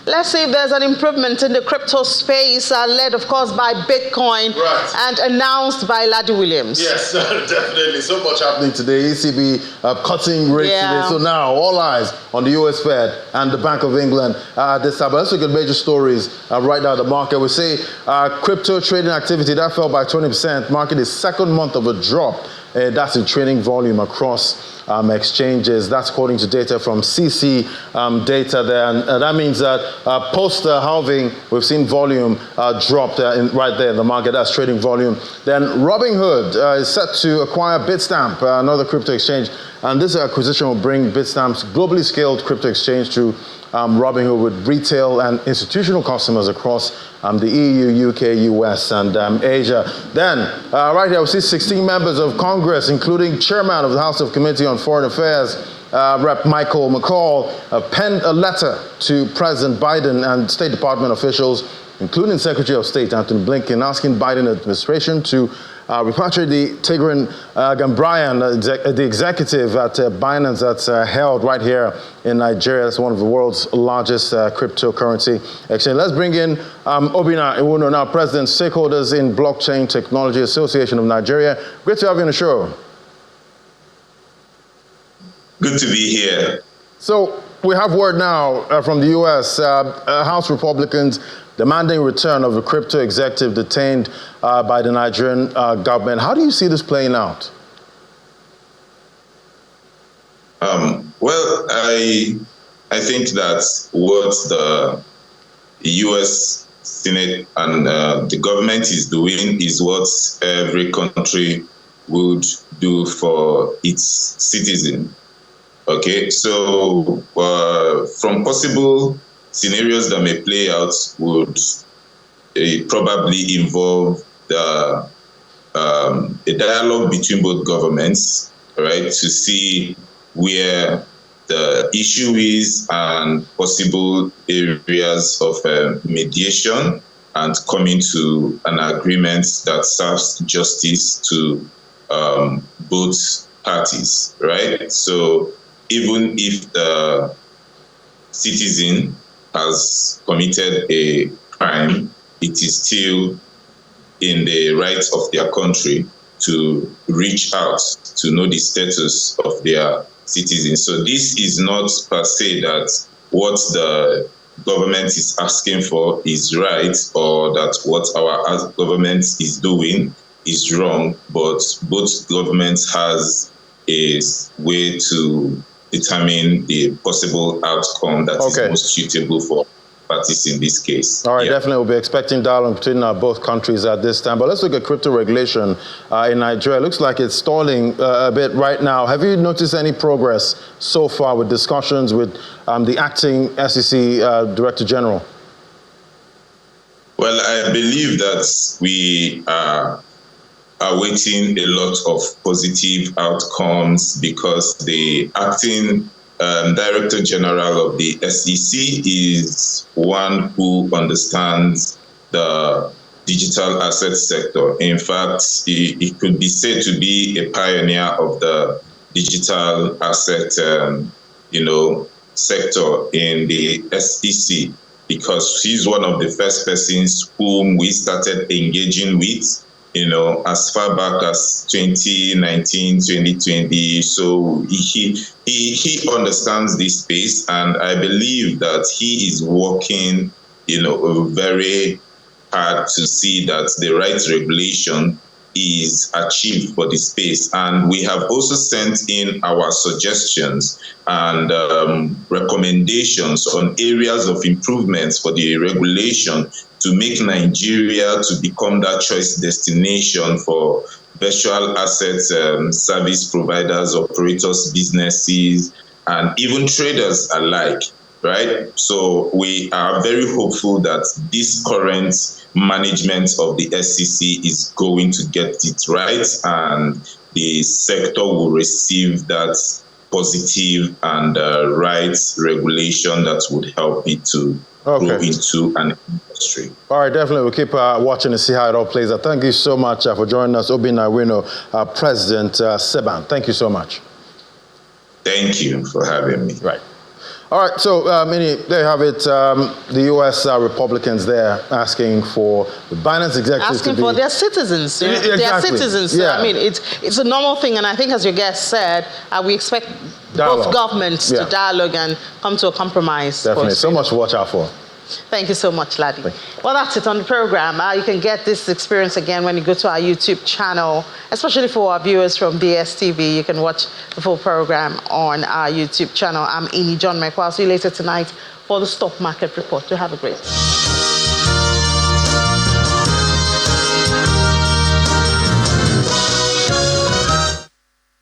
Let's see if there's an improvement in the crypto space, led, of course, by Bitcoin and announced by Ladi Williams. Yes, definitely. So much happening today. ECB cutting rates today. So now all eyes on the US Fed and the Bank of England this time. But let's look at major stories right now in the market. We say crypto trading activity, that fell by 20%, marking the second month of a drop. That's in trading volume across exchanges. That's according to data from CC data there. And that means that post halving, we've seen volume drop right there in the market. That's trading volume. Then Robinhood is set to acquire Bitstamp, another crypto exchange. And this acquisition will bring Bitstamp's globally scaled crypto exchange to Robinhood with retail and institutional customers across the EU, UK, US, and Asia. Then, right here, we see 16 members of Congress, including Chairman of the House of Committee on Foreign Affairs, Rep. Michael McCall, penned a letter to President Biden and State Department officials, including Secretary of State Anthony Blinken, asking Biden administration to repatriate the Tigran Gambaryan, the executive at Binance that's held right here in Nigeria. It's one of the world's largest cryptocurrency exchange. Let's bring in Obinna Iwuno, now President, Stakeholders in Blockchain Technology Association of Nigeria. Great to have you on the show. Good to be here. So we have word now from the U.S. House Republicans demanding return of a crypto executive detained by the Nigerian government. How do you see this playing out? Well, I think that what the U.S. Senate and the government is doing is what every country would do for its citizen. Okay, so from possible scenarios that may play out would probably involve a dialogue between both governments, right, to see where the issue is and possible areas of mediation and coming to an agreement that serves justice to both parties, right? So even if the citizen has committed a crime, it is still in the rights of their country to reach out to know the status of their citizens. So this is not per se that what the government is asking for is right or that what our government is doing is wrong, but both governments has a way to determine the possible outcome that is most suitable for parties in this case. All right, definitely we'll be expecting dialogue between both countries at this time. But let's look at crypto regulation in Nigeria. It looks like it's stalling a bit right now. Have you noticed any progress so far with discussions with the acting SEC Director General? Well, I believe that we are awaiting a lot of positive outcomes because the acting Director General of the SEC is one who understands the digital asset sector. In fact, he could be said to be a pioneer of the digital asset, sector in the SEC because he's one of the first persons whom we started engaging with, as far back as 2019, 2020. So he understands this space, and I believe that he is working, very hard to see that the right regulation is achieved for the space. And we have also sent in our suggestions and recommendations on areas of improvements for the regulation to make Nigeria to become that choice destination for virtual assets, service providers, operators, businesses, and even traders alike, right? So we are very hopeful that this current management of the SEC is going to get it right, and the sector will receive that positive and right regulation that would help it to grow into an industry. All right, definitely. We'll keep watching to see how it all plays out. Thank you so much for joining us, Obinna Iwuno, President SEBAN. Thank you so much. Thank you for having me. Right. All right, so Minnie, there you have it. The U.S. Republicans there asking for the Binance executives asking for their citizens. Exactly. Their citizens. Yeah. I mean, it's a normal thing, and I think, as your guest said, we expect both governments to dialogue and come to a compromise. Definitely. So much to watch out for. Thank you so much, Laddie. Well, that's it on the program. You can get this experience again when you go to our YouTube channel, especially for our viewers from DSTV. You can watch the full program on our YouTube channel. I'm Ini John McWell. I'll see you later tonight for the Stock Market Report. Do have a great day.